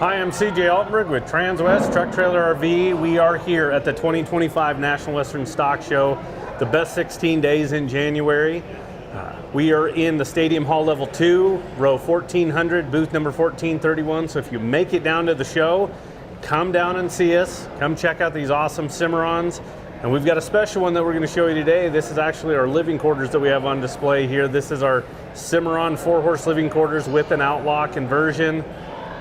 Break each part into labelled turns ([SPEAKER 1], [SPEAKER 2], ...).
[SPEAKER 1] Hi, I'm CJ Altenberg with Transwest Truck Trailer RV. We are here at the 2025 National Western Stock Show, the best 16 days in January. We are in the Stadium Hall Level 2, row 1400, booth number 1431. So if you make it down to the show, come down and see us. Come check out these awesome Cimarrons. And we've got a special one that we're going to show you today. This is actually our living quarters that we have on display here. This is our Cimarron 4-horse living quarters with an Outlaw conversion.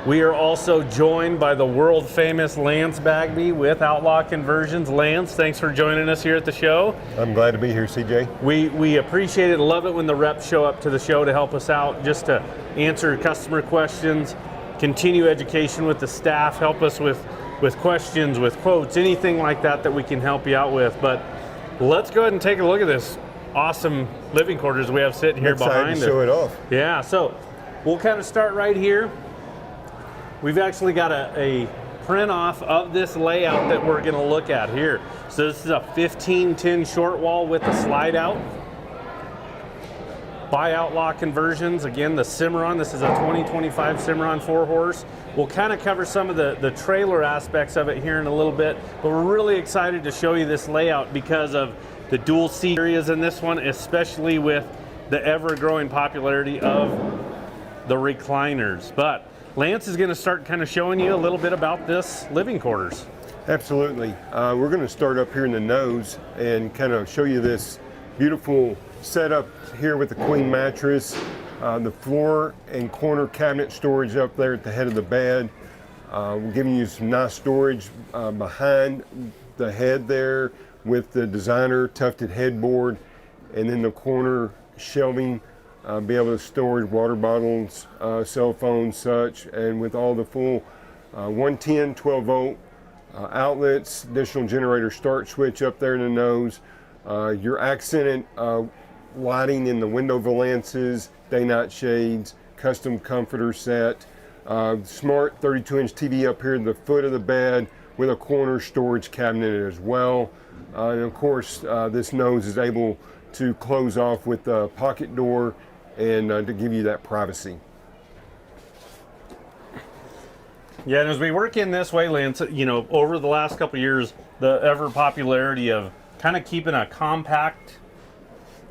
[SPEAKER 1] We are also joined by the world famous Lance Bagby with Outlaw Conversions. Lance, thanks for joining us here at the show.
[SPEAKER 2] I'm glad to be here, CJ.
[SPEAKER 1] We appreciate it and love it when the reps show up to the show to help us out, just to answer customer questions, continue education with the staff, help us with questions, with quotes, anything like that that we can help you out with. But let's go ahead and take a look at this awesome living quarters we have sitting here behind us.
[SPEAKER 2] Show it off.
[SPEAKER 1] Yeah, so we'll kind of start right here. We've actually got a print off of this layout that we're going to look at here. So this is a 1510 short wall with a slide out by Outlaw Conversions. Again, the Cimarron. This is a 2025 Cimarron 4-horse. We'll kind of cover some of the trailer aspects of it here in a little bit, but we're really excited to show you this layout because of the dual seat areas in this one, especially with the ever-growing popularity of the recliners. But Lance is going to start kind of showing you a little bit about this living quarters.
[SPEAKER 2] Absolutely. We're going to start up here in the nose and kind of show you this beautiful setup here with the queen mattress, the floor and corner cabinet storage up there at the head of the bed. We're giving you some nice storage behind the head there with the designer tufted headboard, and then the corner shelving. Be able to store water bottles, cell phones, such, and with all the full 110, 12 volt outlets, additional generator start switch up there in the nose, your accented lighting in the window valances, day-night shades, custom comforter set, smart 32-inch TV up here at the foot of the bed with a corner storage cabinet as well. And of course, this nose is able to close off with the pocket door and to give you that privacy.
[SPEAKER 1] Yeah, and as we work in this way, Lance, you know, over the last couple of years, the ever popularity of kind of keeping a compact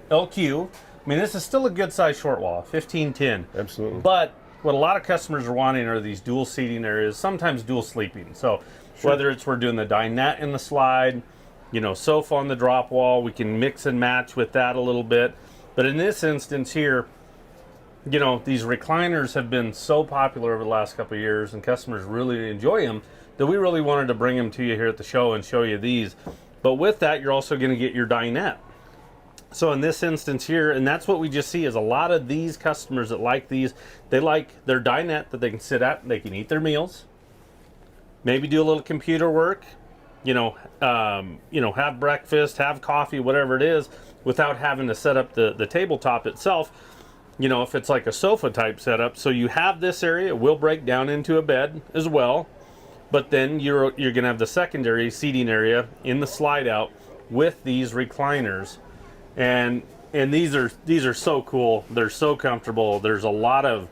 [SPEAKER 1] LQ. I mean, this is still a good size short wall, 1510.
[SPEAKER 2] Absolutely.
[SPEAKER 1] But what a lot of customers are wanting are these dual seating areas, sometimes dual sleeping. So sure. Whether it's we're doing the dinette in the slide, you know, sofa on the drop wall, we can mix and match with that a little bit. But in this instance here, you know, these recliners have been so popular over the last couple of years and customers really enjoy them that we really wanted to bring them to you here at the show and show you these. But with that, you're also going to get your dinette. So in this instance here, and that's what we just see is a lot of these customers that like these, they like their dinette that they can sit at, they can eat their meals, maybe do a little computer work, have breakfast, have coffee, whatever it is, without having to set up the tabletop itself. You know, if it's like a sofa type setup. So you have this area, it will break down into a bed as well, but then you're gonna have the secondary seating area in the slide out with these recliners. And these are so cool. They're so comfortable. There's a lot of,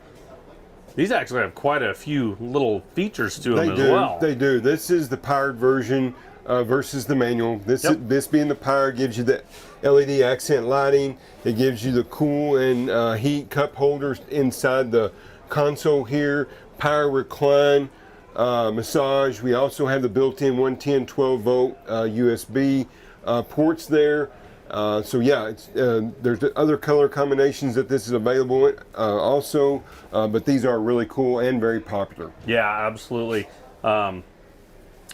[SPEAKER 1] these actually have quite a few little features to them as well.
[SPEAKER 2] They do. This is the powered version versus the manual. This being the power gives you the LED accent lighting. It gives you the cool and heat cup holders inside the console here. Power recline, massage. We also have the built-in 110 12 volt USB ports there. So yeah, there's other color combinations that this is available in, also, but these are really cool and very popular.
[SPEAKER 1] Yeah, absolutely.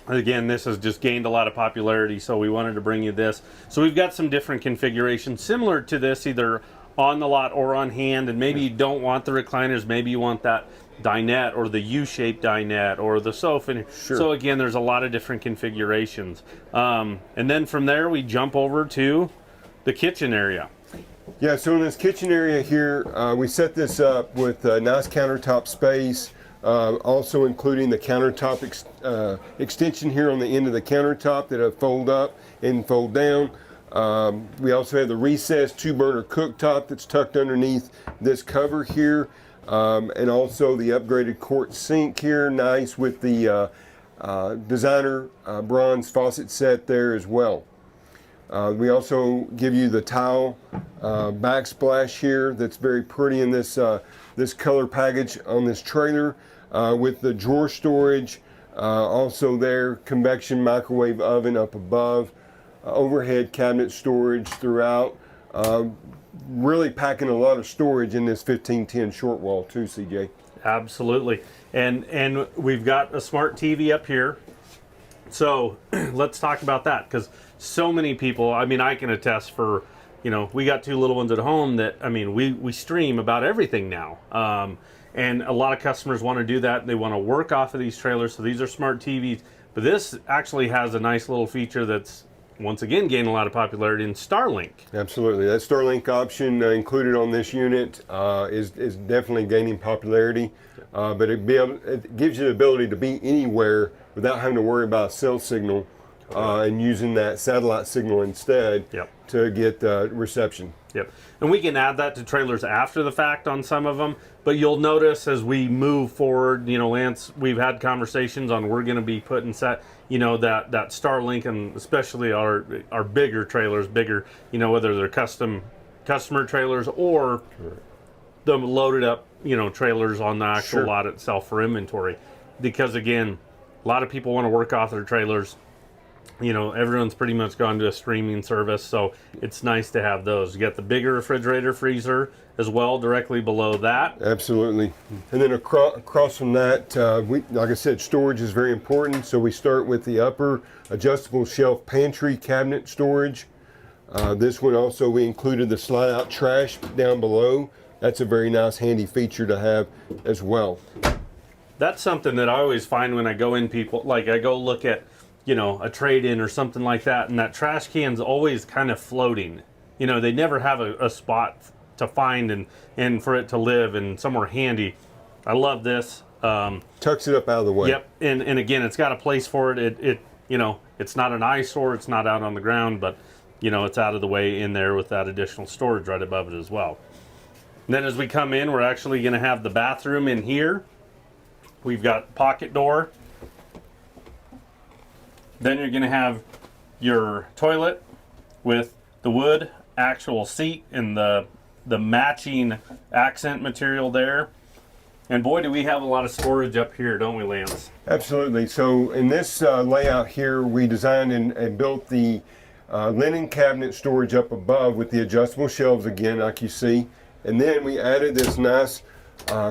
[SPEAKER 1] Again, this has just gained a lot of popularity, so we wanted to bring you this. So we've got some different configurations similar to this, either on the lot or on hand, and maybe you don't want the recliners, maybe you want that dinette or the U-shaped dinette or the sofa.
[SPEAKER 2] Sure.
[SPEAKER 1] So again, there's a lot of different configurations. And then from there, we jump over to the kitchen area.
[SPEAKER 2] Yeah, so in this kitchen area here, we set this up with a nice countertop space, also including the countertop extension here on the end of the countertop that'll fold up and fold down. We also have the recessed 2-burner cooktop that's tucked underneath this cover here. And also the upgraded quartz sink here, nice with the designer bronze faucet set there as well. We also give you the tile backsplash here that's very pretty in this this color package on this trailer with the drawer storage. Also there, convection microwave oven up above, overhead cabinet storage throughout. Really packing a lot of storage in this 1510 short wall too, CJ.
[SPEAKER 1] Absolutely. And we've got a smart TV up here. So let's talk about that, because so many people, I mean, I can attest for, you know, we got 2 little ones at home that, I mean, we stream about everything now. And a lot of customers want to do that. They want to work off of these trailers. So these are smart TVs. But this actually has a nice little feature that's, once again, gaining a lot of popularity in Starlink.
[SPEAKER 2] Absolutely. That Starlink option included on this unit is definitely gaining popularity. But it gives you the ability to be anywhere without having to worry about a cell signal and using that satellite signal instead to get reception.
[SPEAKER 1] Yep. And we can add that to trailers after the fact on some of them. But you'll notice as we move forward, you know, Lance, we've had conversations on we're going to be putting you know, that Starlink, and especially our bigger trailers, you know, whether they're customer trailers or the loaded up, you know, trailers on the actual lot itself for inventory. Because again, a lot of people want to work off their trailers. You know, everyone's pretty much gone to a streaming service, so it's nice to have those. You got the bigger refrigerator freezer as well directly below that.
[SPEAKER 2] Absolutely. And then across from that, like I said, storage is very important. So we start with the upper adjustable shelf pantry cabinet storage. This one also, we included the slide out trash down below. That's a very nice handy feature to have as well.
[SPEAKER 1] That's something that I always find when I go in like I go look at, you know, a trade-in or something like that, and that trash can's always kind of floating. You know, they never have a spot to find and for it to live and somewhere handy. I love this.
[SPEAKER 2] Tucks it up out of the way.
[SPEAKER 1] Yep, and again, it's got a place for it. It you know, it's not an eyesore, it's not out on the ground, but, you know, it's out of the way in there with that additional storage right above it as well. And then as we come in, we're actually going to have the bathroom in here. We've got pocket door. Then you're going to have your toilet with the wood actual seat and the matching accent material there. And boy, do we have a lot of storage up here, don't we, Lance?
[SPEAKER 2] Absolutely. So in this layout here, we designed and built the linen cabinet storage up above with the adjustable shelves again, like you see. And then we added this nice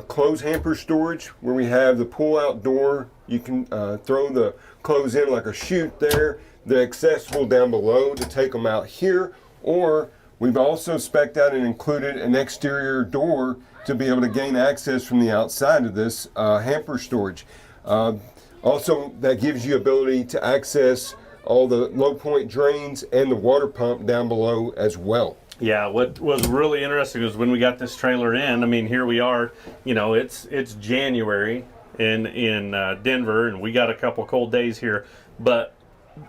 [SPEAKER 2] clothes hamper storage where we have the pull-out door. You can throw the clothes in like a chute there. They're accessible down below to take them out here, or we've also spec'd out and included an exterior door to be able to gain access from the outside of this hamper storage. Also, that gives you ability to access all the low point drains and the water pump down below as well.
[SPEAKER 1] Yeah, what was really interesting was when we got this trailer in, I mean, here we are, you know, it's January in Denver, and we got a couple cold days here, but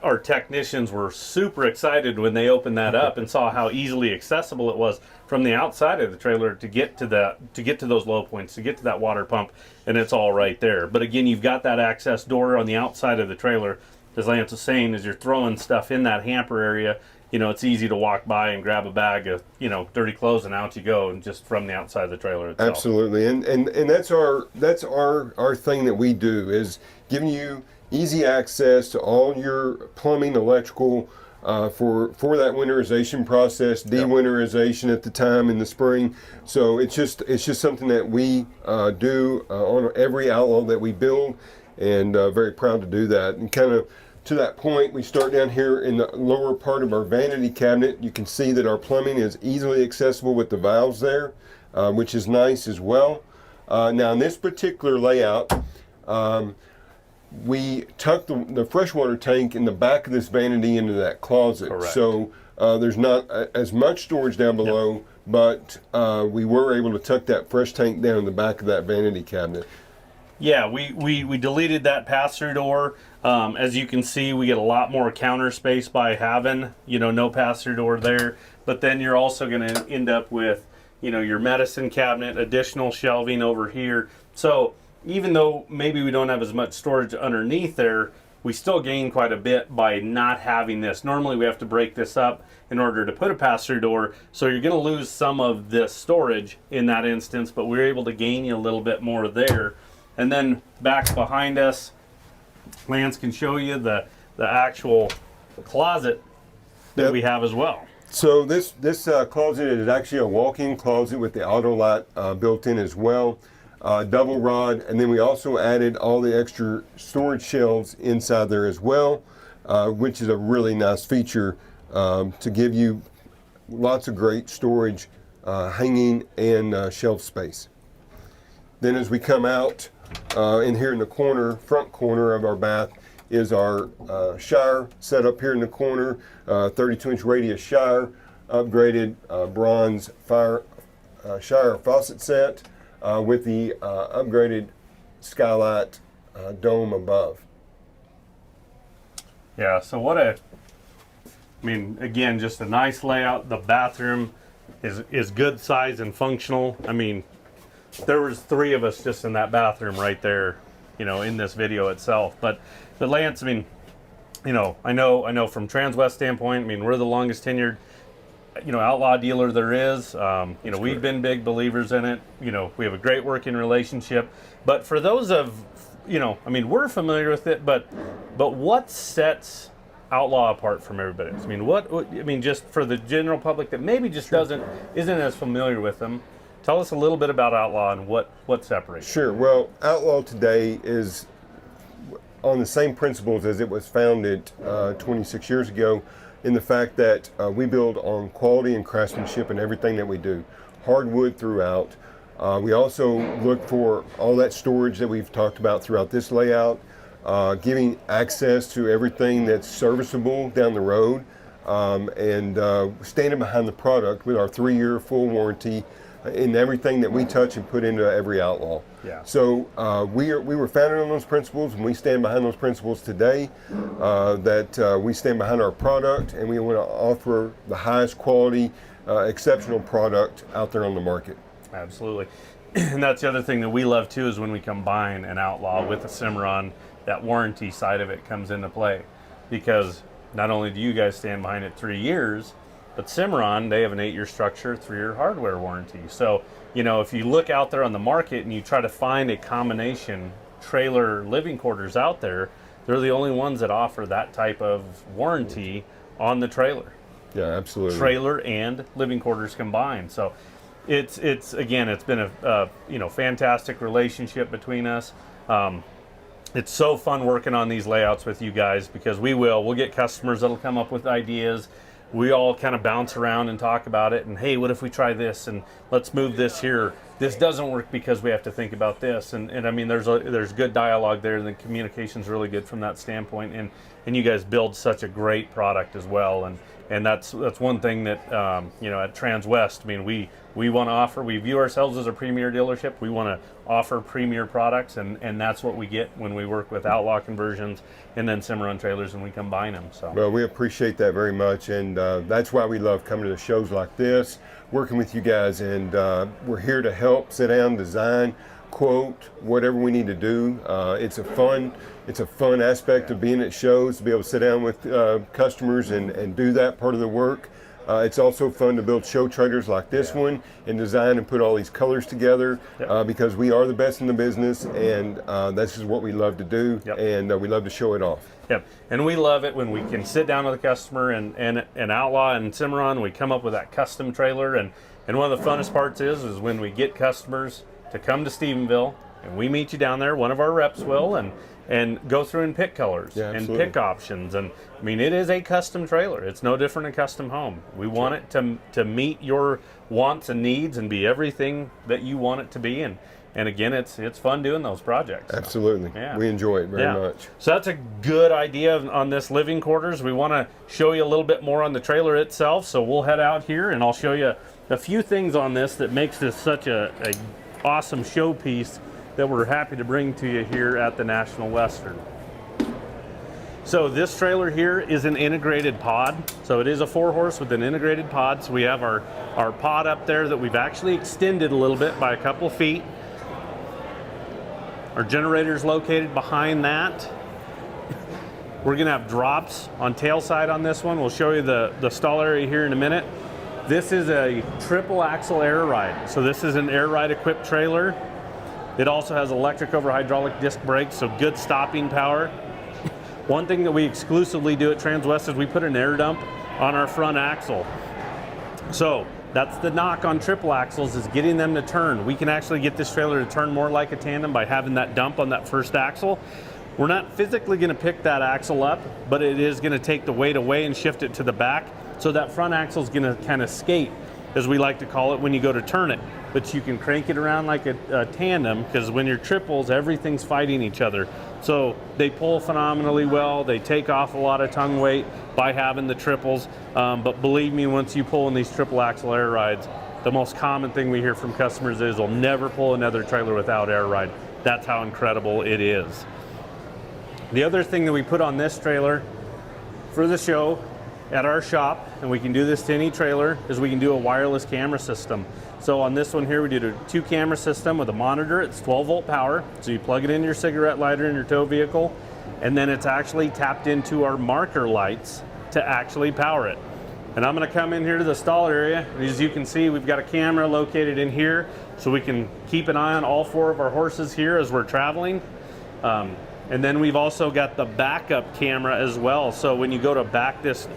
[SPEAKER 1] our technicians were super excited when they opened that up and saw how easily accessible it was from the outside of the trailer to get to those low points, to get to that water pump, and it's all right there. But again, you've got that access door on the outside of the trailer. As Lance was saying, as you're throwing stuff in that hamper area, you know, it's easy to walk by and grab a bag of, you know, dirty clothes, and out you go, and just from the outside of the trailer itself.
[SPEAKER 2] Absolutely, and that's our thing that we do, is giving you easy access to all your plumbing, electrical, for that winterization process, de-winterization at the time in the spring. So it's just something that we do on every Outlaw that we build, and very proud to do that. And kind of to that point, we start down here in the lower part of our vanity cabinet. You can see that our plumbing is easily accessible with the valves there, which is nice as well. Now in this particular layout, we tuck the freshwater tank in the back of this vanity into that closet.
[SPEAKER 1] Correct.
[SPEAKER 2] So there's not as much storage down below, but we were able to tuck that fresh tank down in the back of that vanity cabinet.
[SPEAKER 1] Yeah, we deleted that pass-through door. As you can see, we get a lot more counter space by having, you know, no pass-through door there. But then you're also going to end up with, you know, your medicine cabinet, additional shelving over here. So even though maybe we don't have as much storage underneath there, we still gain quite a bit by not having this. Normally we have to break this up in order to put a pass-through door, so you're going to lose some of this storage in that instance, but we're able to gain you a little bit more there. And then back behind us, Lance can show you the actual closet that we have as well.
[SPEAKER 2] So this closet is actually a walk-in closet with the auto light built in as well. Double rod, and then we also added all the extra storage shelves inside there as well, which is a really nice feature to give you lots of great storage, hanging and shelf space. Then as we come out in here in the corner, front corner of our bath, is our shower set up here in the corner, 32-inch radius shower, upgraded bronze shower faucet set, with the upgraded skylight dome above.
[SPEAKER 1] Yeah, so what I mean, again, just a nice layout. The bathroom is good size and functional. I mean, there was 3 of us just in that bathroom right there, you know, in this video itself. But Lance, I mean, you know, I know from Transwest standpoint, I mean, we're the longest tenured, you know, Outlaw dealer there is. You know, we've been big believers in it. You know, we have a great working relationship. But for those of, you know, I mean, we're familiar with it, but what sets Outlaw apart from everybody else? I mean, I mean, just for the general public that maybe just isn't as familiar with them, tell us a little bit about Outlaw and what separates.
[SPEAKER 2] Sure. Well, Outlaw today is on the same principles as it was founded 26 years ago, in the fact that we build on quality and craftsmanship in everything that we do. Hardwood throughout. We also look for all that storage that we've talked about throughout this layout, giving access to everything that's serviceable down the road, and standing behind the product with our 3-year full warranty in everything that we touch and put into every Outlaw.
[SPEAKER 1] Yeah.
[SPEAKER 2] So we were founded on those principles, and we stand behind those principles today, that we stand behind our product, and we want to offer the highest quality, exceptional product out there on the market.
[SPEAKER 1] Absolutely. And that's the other thing that we love too, is when we combine an Outlaw with a Cimarron, that warranty side of it comes into play. Because not only do you guys stand behind it 3 years, but Cimarron, they have an 8-year structure, 3-year hardware warranty. So, you know, if you look out there on the market and you try to find a combination trailer living quarters out there, they're the only ones that offer that type of warranty on the trailer.
[SPEAKER 2] Yeah, absolutely.
[SPEAKER 1] Trailer and living quarters combined. So it's again, it's been a you know, fantastic relationship between us. It's so fun working on these layouts with you guys, because we'll get customers that'll come up with ideas. We all kind of bounce around and talk about it, and hey, what if we try this, and let's move this here. This doesn't work because we have to think about this, and I mean, there's good dialogue there, and the communication's really good from that standpoint, and you guys build such a great product as well, and that's one thing that you know, at Transwest, I mean, we want to offer. We view ourselves as a premier dealership. We want to offer premier products, and that's what we get when we work with Outlaw Conversions and then Cimarron trailers, and we combine them. So,
[SPEAKER 2] well, we appreciate that very much, and that's why we love coming to the shows like this, working with you guys, and we're here to help, sit down, design, quote, whatever we need to do. It's a fun aspect of being at shows, to be able to sit down with customers and do that part of the work. It's also fun to build show trailers like this one and design and put all these colors together, because we are the best in the business, and this is what we love to do, and we love to show it off.
[SPEAKER 1] Yep, and we love it when we can sit down with a customer and Outlaw and Cimarron, we come up with that custom trailer, and one of the funnest parts is when we get customers to come to Stephenville, and we meet you down there, one of our reps will, and go through and pick colors and pick options. And I mean, it is a custom trailer. It's no different than a custom home. We want it to meet your wants and needs and be everything that you want it to be. And again, it's fun doing those projects.
[SPEAKER 2] Absolutely.
[SPEAKER 1] Yeah.
[SPEAKER 2] We enjoy it very much.
[SPEAKER 1] So that's a good idea on this living quarters. We want to show you a little bit more on the trailer itself. So we'll head out here, and I'll show you a few things on this that makes this such a awesome showpiece that we're happy to bring to you here at the National Western. So this trailer here is an integrated pod. So it is a 4-horse with an integrated pod. So we have our pod up there that we've actually extended a little bit by a couple of feet. Our generator is located behind that. We're gonna have drops on tail side on this one. We'll show you the stall area here in a minute. This is a triple axle air ride. So this is an air ride equipped trailer. It also has electric over hydraulic disc brakes, so good stopping power. One thing that we exclusively do at Transwest is we put an air dump on our front axle. So that's the knock on triple axles, is getting them to turn. We can actually get this trailer to turn more like a tandem by having that dump on that first axle. We're not physically going to pick that axle up, but it is going to take the weight away and shift it to the back. So that front axle is going to kind of skate, as we like to call it, when you go to turn it. But you can crank it around like a tandem, because when you're triples, everything's fighting each other. So they pull phenomenally well. They take off a lot of tongue weight by having the triples. But believe me, once you pull in these triple axle air rides, the most common thing we hear from customers is they'll never pull another trailer without air ride. That's how incredible it is. The other thing that we put on this trailer for the show at our shop, and we can do this to any trailer, is we can do a wireless camera system. So on this one here, we did a 2-camera system with a monitor. It's 12-volt power, so you plug it in your cigarette lighter in your tow vehicle, and then it's actually tapped into our marker lights to actually power it. And I'm gonna come in here to the stall area. As you can see, we've got a camera located in here, so we can keep an eye on all 4 of our horses here as we're traveling. And then we've also got the backup camera as well. So when you go to back this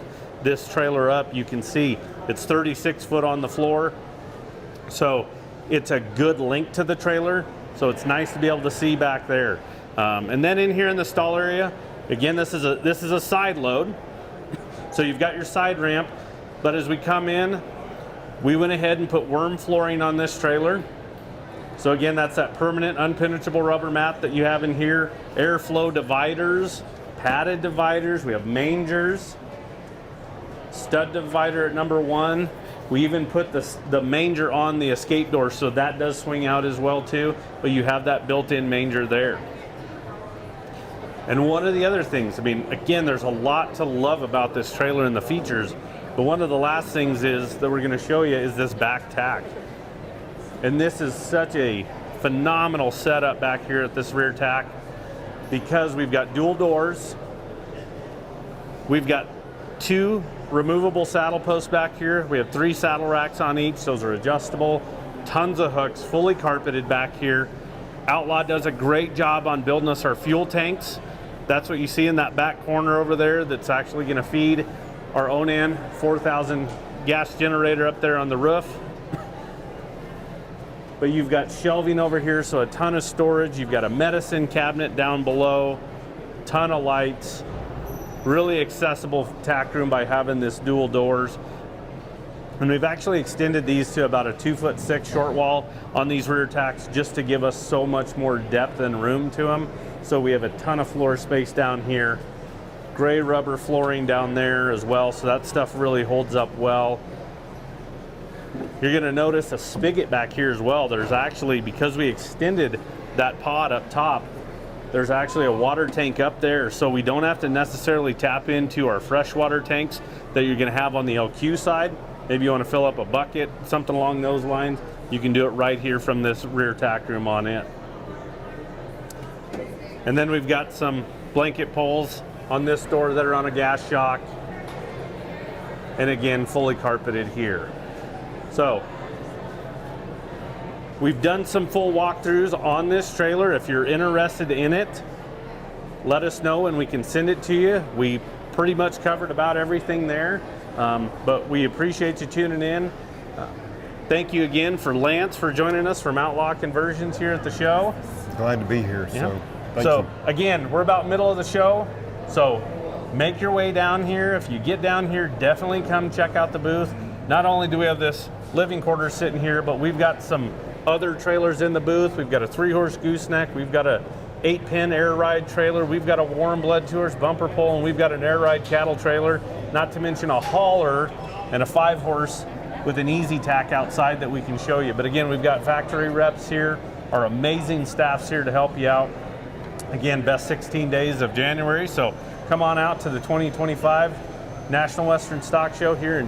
[SPEAKER 1] trailer up, you can see it's 36 foot on the floor. So it's a good link to the trailer. So it's nice to be able to see back there. And then in here in the stall area, again, this is a side load. So you've got your side ramp, but as we come in, we went ahead and put worm flooring on this trailer. So again, that's that permanent unpenetrable rubber mat that you have in here. Airflow dividers, padded dividers, we have mangers, stud divider at number 1. We even put the manger on the escape door, so that does swing out as well too, but you have that built-in manger there. And one of the other things, I mean, again, there's a lot to love about this trailer and the features, but one of the last things is that we're gonna show you is this back tack. And this is such a phenomenal setup back here at this rear tack, because we've got dual doors. We've got 2 removable saddle posts back here. We have 3 saddle racks on each. Those are adjustable. Tons of hooks, fully carpeted back here. Outlaw does a great job on building us our fuel tanks. That's what you see in that back corner over there. That's actually going to feed our Onan 4000 gas generator up there on the roof. But you've got shelving over here, so a ton of storage. You've got a medicine cabinet down below, ton of lights. Really accessible tack room by having this dual doors. And we've actually extended these to about a 2'6" short wall on these rear tacks, just to give us so much more depth and room to them. So we have a ton of floor space down here. Gray rubber flooring down there as well, so that stuff really holds up well. You're gonna notice a spigot back here as well. There's actually, because we extended that pod up top, there's actually a water tank up there, so we don't have to necessarily tap into our freshwater tanks that you're gonna have on the LQ side. Maybe you wanna fill up a bucket, something along those lines. You can do it right here from this rear tack room on it. And then we've got some blanket poles on this door that are on a gas shock. And again, fully carpeted here. So we've done some full walkthroughs on this trailer. If you're interested in it, let us know and we can send it to you. We pretty much covered about everything there, but we appreciate you tuning in. Thank you again for Lance for joining us from Outlaw Conversions here at the show.
[SPEAKER 2] Glad to be here.
[SPEAKER 1] Yeah.
[SPEAKER 2] Thank
[SPEAKER 1] So
[SPEAKER 2] you.
[SPEAKER 1] again, we're about middle of the show, so make your way down here. If you get down here, definitely come check out the booth. Not only do we have this living quarters sitting here, but we've got some other trailers in the booth. We've got a 3-horse gooseneck. We've got a 8-pin air ride trailer. We've got a warm blood 2-horse bumper pole, and we've got an air ride cattle trailer, not to mention a hauler and a 5-horse with an easy tack outside that we can show you. But again, we've got factory reps here, our amazing staff's here to help you out. Again, best 16 days of January, so come on out to the 2025 National Western Stock Show here in